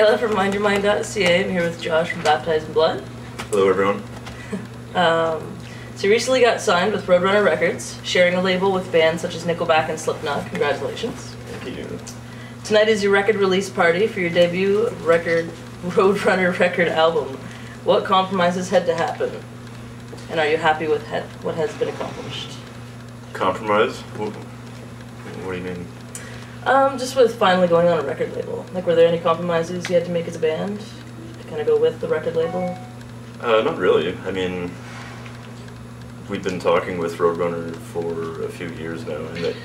Kayla from mindyourmind.ca. I'm here with Josh from Baptized in Blood. Hello, everyone. So you recently got signed with Roadrunner Records, sharing a label with bands such as Nickelback and Slipknot. Congratulations. Thank you. Tonight is your record release party for your debut Roadrunner record album. What compromises had to happen? And are you happy with what has been accomplished? Compromise? What do you mean? Just with finally going on a record label. Like, were there any compromises you had to make as a band to kind of go with the record label? Not really. I mean, we've been talking with Roadrunner for a few years now, and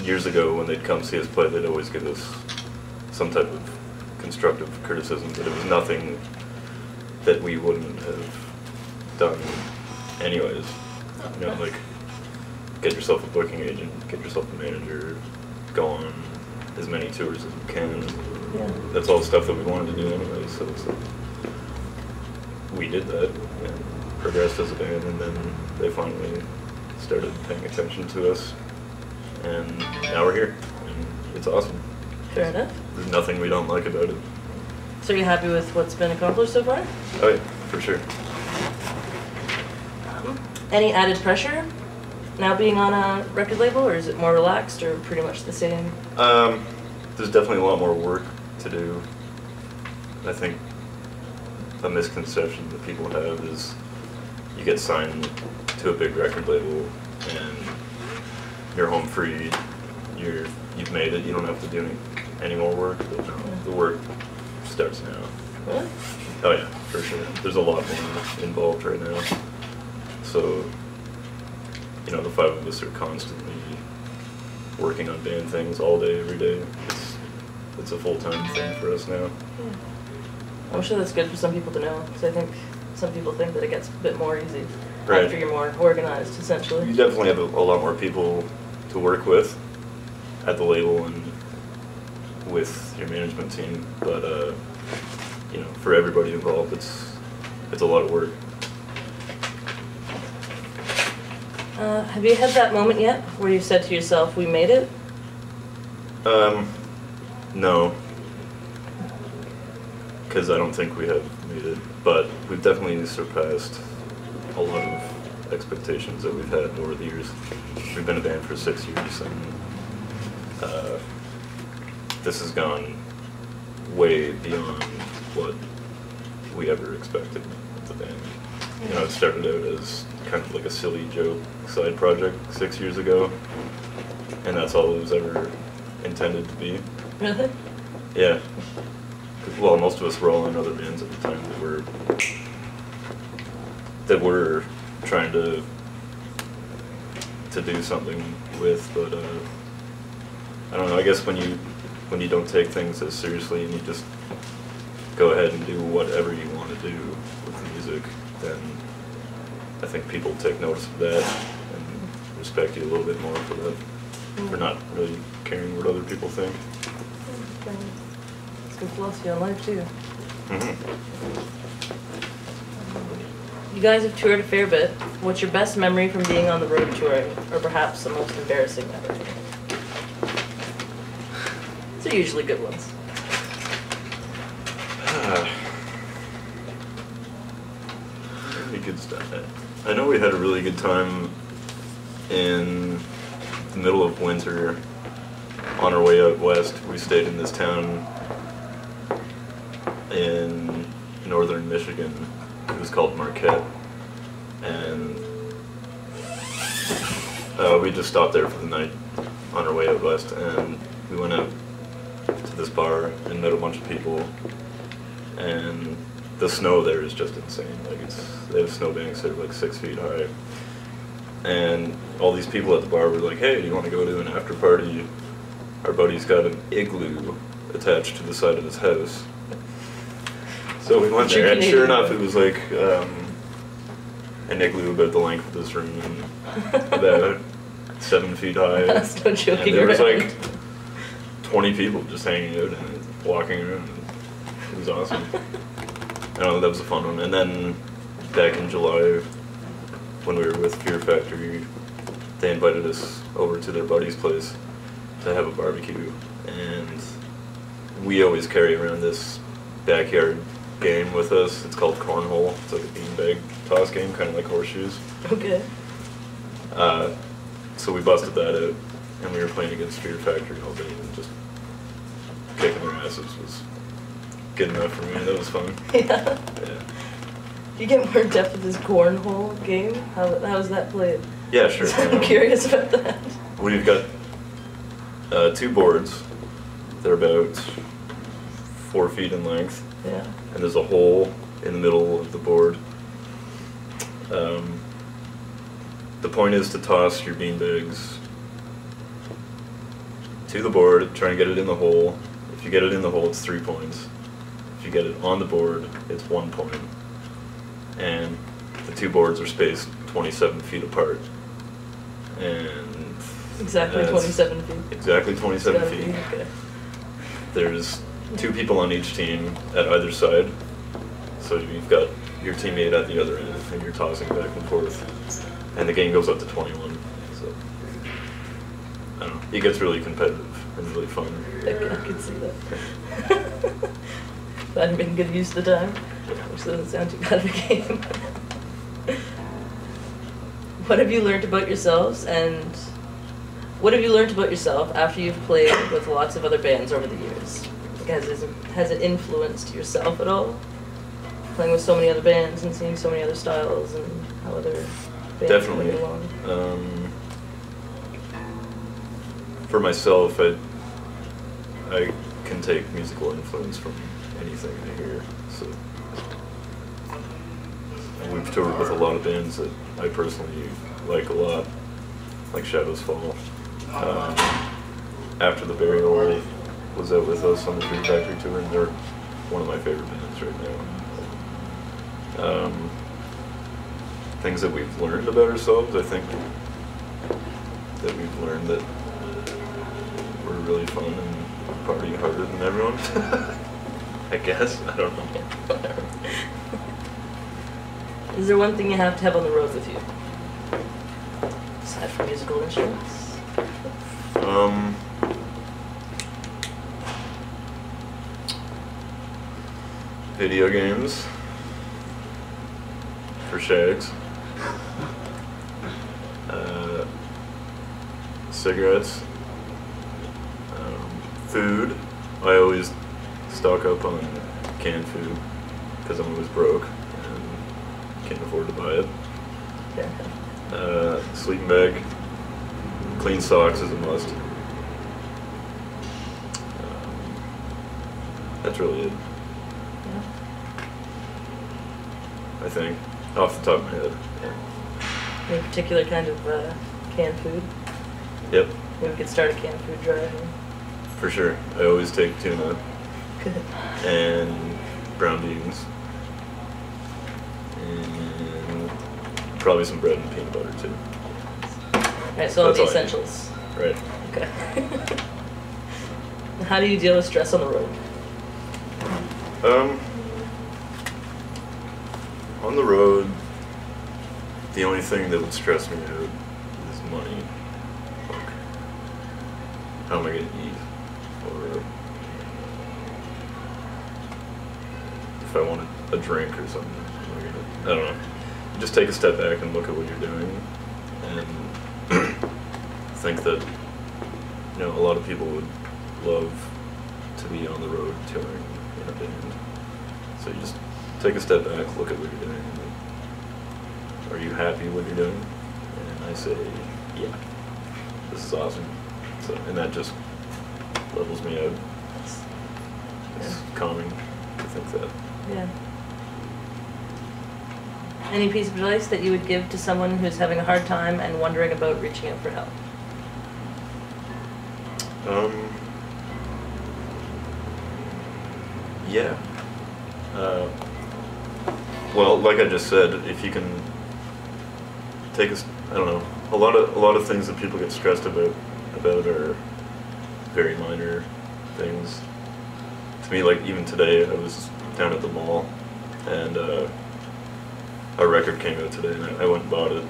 years ago when they'd come see us play, they'd always give us some type of constructive criticism, but it was nothing that we wouldn't have done anyways. You know, like, get yourself a booking agent, get yourself a manager, go on as many tours as you can. Yeah. That's all stuff that we wanted to do anyway, so it's like, we did that and progressed as a band, and then they finally started paying attention to us, and now we're here, and it's awesome. Fair enough. There's nothing we don't like about it. So are you happy with what's been accomplished so far? Oh yeah, for sure. Any added pressure now being on a record label, or is it more relaxed, or pretty much the same? There's definitely a lot more work to do. I think a misconception that people have is you get signed to a big record label and you're home free, you've made it, you don't have to do any more work, but no, the work starts now. Really? Oh yeah, for sure. There's a lot more involved right now. So, you know, the five of us are constantly working on band things all day, every day. It's a full-time thing for us now. Yeah. I'm sure that's good for some people to know, because I think some people think that it gets a bit more easy after you're more organized, essentially. You definitely have a lot more people to work with at the label and with your management team, but you know, for everybody involved, it's a lot of work. Have you had that moment yet where you said to yourself, "We made it"? No, because I don't think we have made it, but we've definitely surpassed a lot of expectations that we've had over the years. We've been a band for 6 years, and this has gone way beyond what we ever expected of the band. You know, it started out as kind of like a silly joke side project 6 years ago, and that's all it was ever intended to be. Really? Yeah. Well, most of us were all in other bands at the time that were trying to do something with, but I don't know. I guess when you don't take things as seriously and you just go ahead and do whatever you want to do with the music, then I think people take notice of that and respect you a little bit more for that, for not really caring what other people think. It's good philosophy on life, too. Mm-hmm. You guys have toured a fair bit. What's your best memory from being on the road touring, or perhaps the most embarrassing memory? These are usually good ones. Really good stuff. I know we had a really good time in the middle of winter on our way out west. We stayed in this town in northern Michigan. It was called Marquette, and we just stopped there for the night on our way out west, and we went out to this bar and met a bunch of people, and the snow there is just insane. Like, they have snowbanks that are like 6 feet high, and all these people at the bar were like, "Hey, do you want to go to an after party? Our buddy's got an igloo attached to the side of his house." So we went there, and sure enough, it was like an igloo about the length of this room, and about 7 feet high. That's no joking. And there was like 20 people just hanging out and walking around. It was awesome. I don't know, that was a fun one. And then back in July, when we were with Fear Factory, they invited us over to their buddy's place to have a barbecue, and we always carry around this backyard game with us. It's called cornhole. It's like a beanbag toss game, kind of like horseshoes. Okay. So we busted that out, and we were playing against Fear Factory all day, and just kicking their asses was good enough for me. That was fun. Yeah. Yeah. You get more in depth with this cornhole game? How's that played? Yeah, sure. I'm curious about that. We've got 2 boards. They're about 4 feet in length. Yeah. And there's a hole in the middle of the board. The point is to toss your beanbags to the board, try and get it in the hole. If you get it in the hole, it's 3 points. If you get it on the board, it's 1 point. And the 2 boards are spaced 27 feet apart. And exactly 27 feet. Exactly 27 feet. Okay. There's 2 people on each team at either side. So you've got your teammate at the other end, and you're tossing back and forth. And the game goes up to 21. So, I don't know. It gets really competitive and really fun. I can see that. Glad you're making good use of the time, which doesn't sound too bad of a game. What have you learned about yourselves, and what have you learned about yourself after you've played with lots of other bands over the years? Has it influenced yourself at all? Playing with so many other bands and seeing so many other styles and how other bands Definitely. play along. For myself, I can take musical influence from anything I hear. So we've toured with a lot of bands that I personally like a lot, like Shadows Fall. After the Burial was out with us on the Fear Factory tour, and they're one of my favorite bands right now. Things that we've learned about ourselves, I think that we've learned that we're really fun and party harder than everyone. I guess, I don't know. Is there one thing you have to have on the road with you? Aside from musical instruments? Video games. For shags. Cigarettes. Food. I always stock up on canned food because I'm always broke and can't afford to buy it. Sleeping bag. Clean socks is a must. That's really it. Yeah. I think, off the top of my head. Yeah. Any particular kind of canned food? Yep, Maybe we could start a canned food drive. for sure. I always take tuna Good. and brown beans and probably some bread and peanut butter too. Alright, so all That's the all I need. essentials. Right. Okay. How do you deal with stress on the road? On the road, the only thing that would stress me out is money. Like, how am I going to eat? Or if I wanted a drink or something, am I don't know. Just take a step back and look at what you're doing and think that, a lot of people would love to be on the road touring in a band. So you just take a step back, look at what you're doing. Are you happy with what you're doing? And I say, yeah, this is awesome. So, and that just levels me out. It's calming to think that. Yeah. Any piece of advice that you would give to someone who's having a hard time and wondering about reaching out for help? Yeah. Well, like I just said, if you can take I don't know, a lot of things that people get stressed about are very minor things. To me, like even today, I was down at the mall, and a record came out today, and I went and bought it,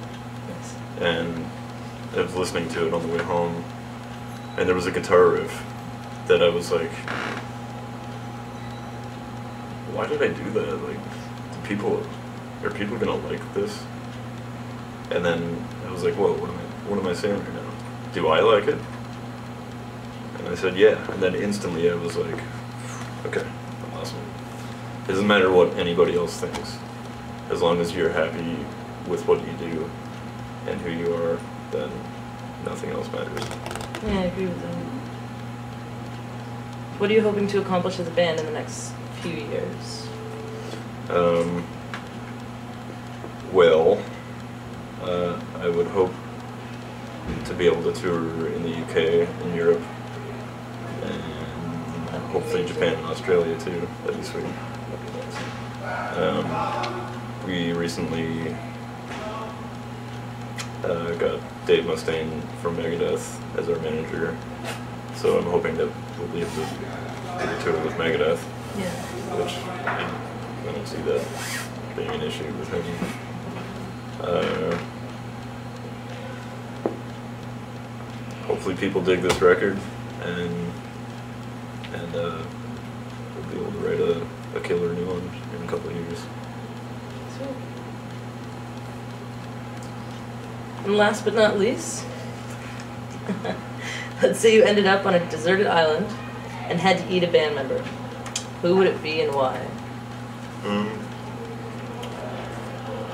Yes. and I was listening to it on the way home, and there was a guitar riff that I was like, why did I do that? Like, are people gonna like this? And then I was like, whoa, what am I saying right now? Do I like it? And I said, yeah. And then instantly I was like, okay, I'm awesome. It doesn't matter what anybody else thinks. As long as you're happy with what you do and who you are, then nothing else matters. Yeah, I agree with that. What are you hoping to accomplish as a band in the next few years? Well, I would hope to be able to tour in the UK and Europe, and hopefully Japan and Australia too. That'd be sweet. We recently got Dave Mustaine from Megadeth as our manager, so I'm hoping that we'll be able to do a tour with Megadeth. Yeah. Which I don't see that being an issue with him. Hopefully people dig this record, and we'll be able to write a killer new one in a couple of years. Sweet. And last but not least, let's say you ended up on a deserted island and had to eat a band member. Who would it be and why?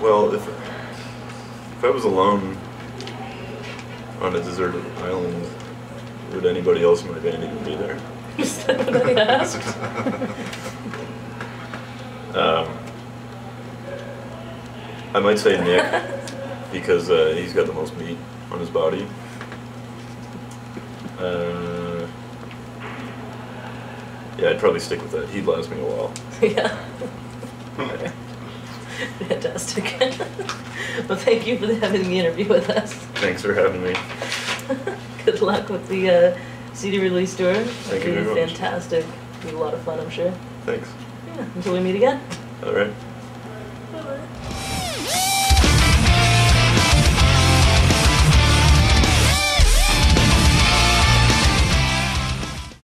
Well, if I was alone on a deserted island, would anybody else in my band even be there? Is that what I asked? I might say Nick, because he's got the most meat on his body. Yeah, I'd probably stick with that. He'd last me a while. Yeah. Okay. Fantastic. Well, thank you for having the interview with us. Thanks for having me. Good luck with the CD release tour. Thank you very much. Fantastic. It'll be a lot of fun, I'm sure. Thanks. Yeah, until we meet again. All right.